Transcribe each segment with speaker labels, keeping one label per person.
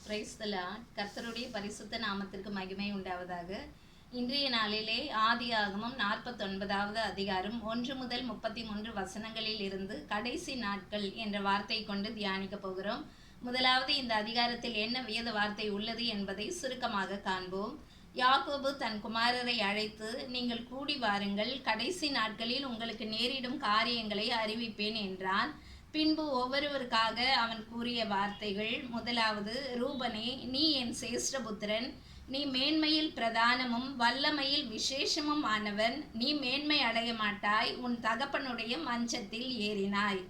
Speaker 1: Praise the Lord. கர்த்தருடைய பரிசுத்த நாமத்திற்கு மகிமை உண்டாவதாக. இன்றைய நாளிலே ஆதியாகமம் 49வது அதிகாரம் 1 முதல் 33 வசனங்களில் இருந்து கடைசி நாட்கள் என்ற வார்த்தை கொண்டு தியானிக்க போகிறோம். முதலாவது இந்த அதிகாரத்தில் என்ன வேத வார்த்தை உள்ளது என்பதை சுருக்கமாக காண்போம். யாக்கோபு தன் குமாரரை அழைத்து, நீங்கள் கூடி வாருங்கள், கடைசி நாட்களில் உங்களுக்கு நேரிடும் காரியங்களை அறிவிப்பேன் என்றான். பின்பு ஒவ்வொருவருக்காக அவன் கூறிய வார்த்தைகள்: முதலாவது, ரூபனே, நீ என் சேஷ்டபுத்திரன், நீ மேன்மையில் பிரதானமும் வல்லமையில் விசேஷமும் ஆனவன், நீ மேன்மை அடைய மாட்டாய், உன் தகப்பனுடைய மஞ்சத்தில் ஏறினாய்.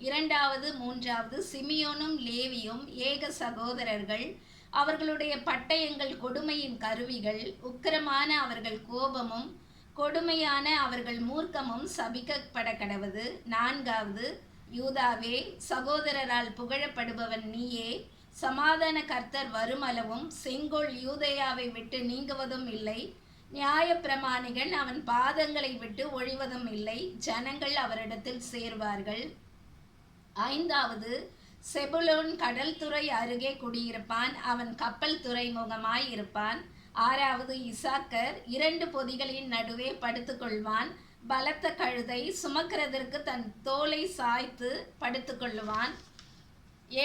Speaker 1: இரண்டாவது, மூன்றாவது, சிமியோனும் லேவியும் ஏக சகோதரர்கள், அவர்களுடைய பட்டயங்கள் கொடுமையின் கருவிகள், உக்கிரமான அவர்கள் கோபமும் கொடுமையான அவர்கள் மூர்க்கமும் சபிக்கப்பட கடவது. நான்காவது, யூதாவே, சகோதரரால் புகழப்படுபவன் நீயே, சமாதான கர்த்தர் வருமளவும் செங்கோல் யூதேயாவை விட்டு நீங்குவதும் இல்லை, நியாயப்பிரமாணிகன் அவன் பாதங்களை விட்டு ஒழிவதும் இல்லை, ஜனங்கள் அவரிடத்தில் சேர்வார்கள். ஐந்தாவது, செபுலோன் கடல் துறை அருகே குடியிருப்பான், அவன் கப்பல் துறைமுகமாய் இருப்பான். ஆறாவது, இசாக்கர் 2 பொதிகளின் நடுவே படுத்துக்கொள்வான், பலத்த கழுதை சுமக்கிறதற்கு தன் தோலை சாய்த்து படுத்துக்கொள்ளுவான்.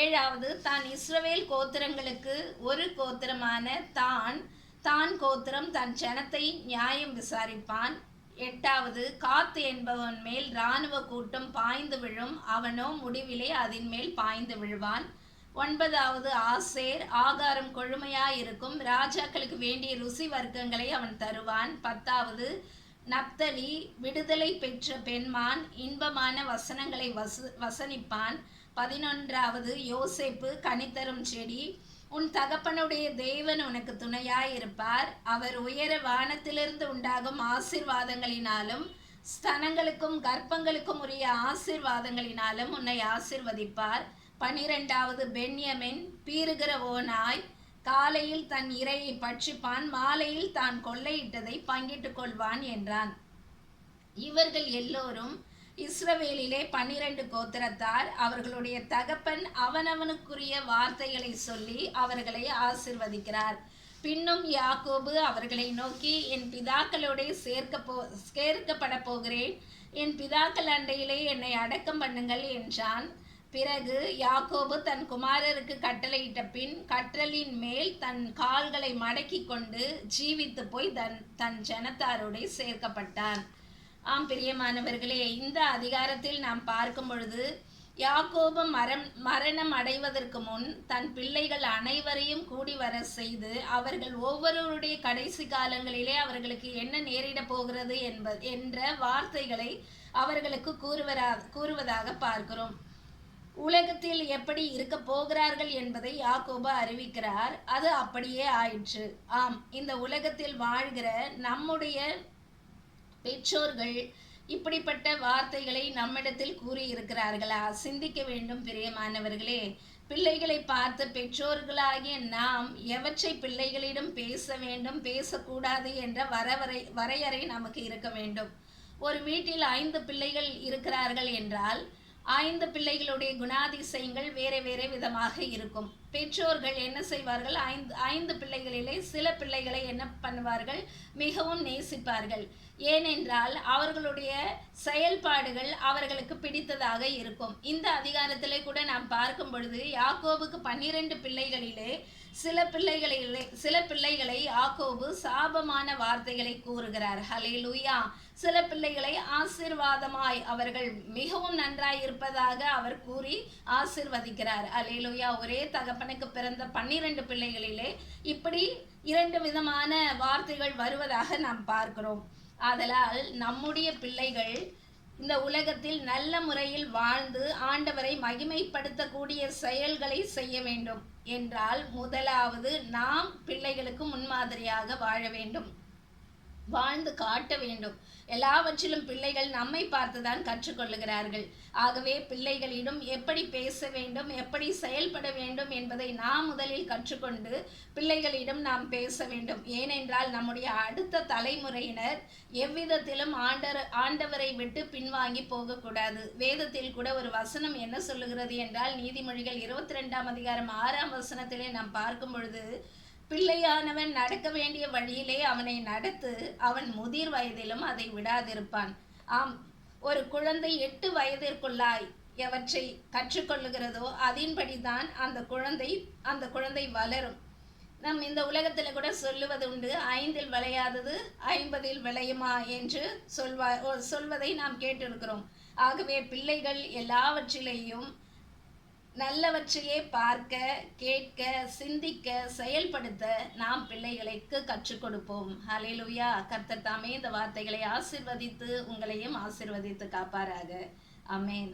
Speaker 1: ஏழாவது, தான் இஸ்ரவேல் கோத்திரங்களுக்கு ஒரு கோத்திரமான தான் கோத்திரம் தன் ஜனத்தை நியாயம் விசாரிப்பான். எட்டாவது, காத்து என்பவன் மேல் இராணுவ கூட்டம் பாய்ந்து விழும், அவனோ முடிவிலே அதன் மேல் பாய்ந்து விழுவான். ஒன்பதாவது, ஆசேர் ஆகாரம் கொழுமையாயிருக்கும், ராஜாக்களுக்கு வேண்டிய ருசி வர்க்கங்களை அவன் தருவான். பத்தாவது, நப்தலி விடுதலை பெற்ற பெண்மான், இன்பமான வசனங்களை வசனிப்பான். 11வது, யோசேப்பு கனித்தரும் செடி, உன் தகப்பனுடைய தேவன் உனக்கு துணையாயிருப்பார், அவர் உயர வானத்திலிருந்து உண்டாகும் ஆசீர்வாதங்களினாலும் ஸ்தனங்களுக்கும் கர்ப்பங்களுக்கும் உரிய ஆசீர்வாதங்களினாலும் உன்னை ஆசீர்வதிப்பார். 12வது, பென்யமின் பீறுகிற ஓனாய், காலையில் தன் இரையை பட்சிப்பான், மாலையில் தான் கொள்ளையிட்டதை பங்கிட்டுக் கொள்வான் என்றான். இவர்கள் எல்லோரும் இஸ்ரவேலிலே 12 கோத்திரத்தார். அவர்களுடைய தகப்பன் அவனவனுக்குரிய வார்த்தைகளை சொல்லி அவர்களை ஆசிர்வதிக்கிறார். பின்னும் யாக்கோபு அவர்களை நோக்கி, என் பிதாக்களோட சேர்க்கப்பட போகிறேன், என் பிதாக்கள் அண்டையிலே என்னை அடக்கம் பண்ணுங்கள் என்றான். பிறகு யாக்கோபு தன் குமாரருக்கு கட்டளையிட்ட பின் கற்றலின் மேல் தன் கால்களை மடக்கி கொண்டு ஜீவித்து போய் தன் ஜனத்தாரோட சேர்க்கப்பட்டான். ஆம் பிரியமானவர்களே, இந்த அதிகாரத்தில் நாம் பார்க்கும் பொழுது யாக்கோபு மரணம் அடைவதற்கு முன் தன் பிள்ளைகள் அனைவரையும் கூடி வர செய்து அவர்கள் ஒவ்வொருவருடைய கடைசி காலங்களிலே அவர்களுக்கு என்ன நேரிட போகிறது என்ற வார்த்தைகளை அவர்களுக்கு கூறுவதாக பார்க்கிறோம். உலகத்தில் எப்படி இருக்க போகிறார்கள் என்பதை யாக்கோபு அறிவிக்கிறார். அது அப்படியே ஆயிற்று. ஆம், இந்த உலகத்தில் வாழ்கிற நம்முடைய பெற்றோர்கள் இப்படிப்பட்ட வார்த்தைகளை நம்மிடத்தில் கூறியிருக்கிறார்களா? சிந்திக்க வேண்டும் பிரியமானவர்களே. பிள்ளைகளை பார்த்து பெற்றோர்களாகிய நாம் எவற்றை பிள்ளைகளிடம் பேச வேண்டும், பேசக்கூடாது என்ற வரையறை நமக்கு இருக்க வேண்டும். ஒரு வீட்டில் 5 பிள்ளைகள் இருக்கிறார்கள் என்றால் 5 பிள்ளைகளுடைய குணாதிசயங்கள் வேற வேற விதமாக இருக்கும். பெற்றோர்கள் என்ன செய்வார்கள்? 5 பிள்ளைகளிலே சில பிள்ளைகளை என்ன பண்ணுவார்கள்? மிகவும் நேசிப்பார்கள். ஏனென்றால் அவர்களுடைய செயல்பாடுகள் அவர்களுக்கு பிடித்ததாக இருக்கும். இந்த அதிகாரத்திலே கூட நாம் பார்க்கும் பொழுது யாக்கோபுக்கு 12 பிள்ளைகளிலே சில பிள்ளைகளை யாக்கோபு சாபமான வார்த்தைகளை கூறுகிறார். ஹல்லேலூயா. சில பிள்ளைகளை ஆசீர்வாதமாய் அவர்கள் மிகவும் நன்றாய் இருப்பதாக அவர் கூறி ஆசீர்வதிக்கிறார். ஹல்லேலூயா. ஒரே தகப்பனுக்கு பிறந்த 12 பிள்ளைகளிலே இப்படி 2 விதமான வார்த்தைகள் வருவதாக நாம் பார்க்கிறோம். ஆதலால் நம்முடைய பிள்ளைகள் இந்த உலகத்தில் நல்ல முறையில் வாழ்ந்து ஆண்டவரை மகிமைப்படுத்தக்கூடிய செயல்களை செய்ய வேண்டும் என்றால் முதலாவது நாம் பிள்ளைகளுக்கு முன்மாதிரியாக வாழ வேண்டும். வாழ்ந்து காட்ட வேண்டும். எல்லாவற்றிலும் பிள்ளைகள் நம்மை பார்த்துதான் கற்றுக்கொள்ளுகிறார்கள். ஆகவே பிள்ளைகளிடம் எப்படி பேச வேண்டும், எப்படி செயல்பட வேண்டும் என்பதை நாம் முதலில் கற்றுக்கொண்டு பிள்ளைகளிடம் நாம் பேச வேண்டும். ஏனென்றால் நம்முடைய அடுத்த தலைமுறையினர் எவ்விதத்திலும் ஆண்டவரை விட்டு பின்வாங்கி போகக்கூடாது. வேதத்தில் கூட ஒரு வசனம் என்ன சொல்லுகிறது என்றால், நீதிமொழிகள் 22ஆம் அதிகாரம் 6ஆம் வசனத்திலே நாம் பார்க்கும் பொழுது, பிள்ளையானவன் நடக்க வேண்டிய வழியிலே அவனை நடத்து, அவன் முதிர் வயதிலும் அதை விடாதிருப்பான். ஆம், ஒரு குழந்தை 8 வயதிற்குள்ளாய் எவற்றை கற்றுக்கொள்ளுகிறதோ அதின்படிதான் அந்த குழந்தை வளரும். நம் இந்த உலகத்தில் கூட சொல்லுவது உண்டு, 5இல் விளையாதது 50இல் விளையுமா என்று சொல்வதை நாம் கேட்டிருக்கிறோம். ஆகவே பிள்ளைகள் எல்லாவற்றிலேயும் நல்லவற்றையே பார்க்க, கேட்க, சிந்திக்க, செயல்படுத்த நாம் பிள்ளைகளுக்கு கற்றுக் கொடுப்போம். ஹல்லேலூயா. கர்த்தர் தாமே இந்த வார்த்தைகளை ஆசீர்வதித்து உங்களையும் ஆசீர்வதித்து காப்பாராக. ஆமென்.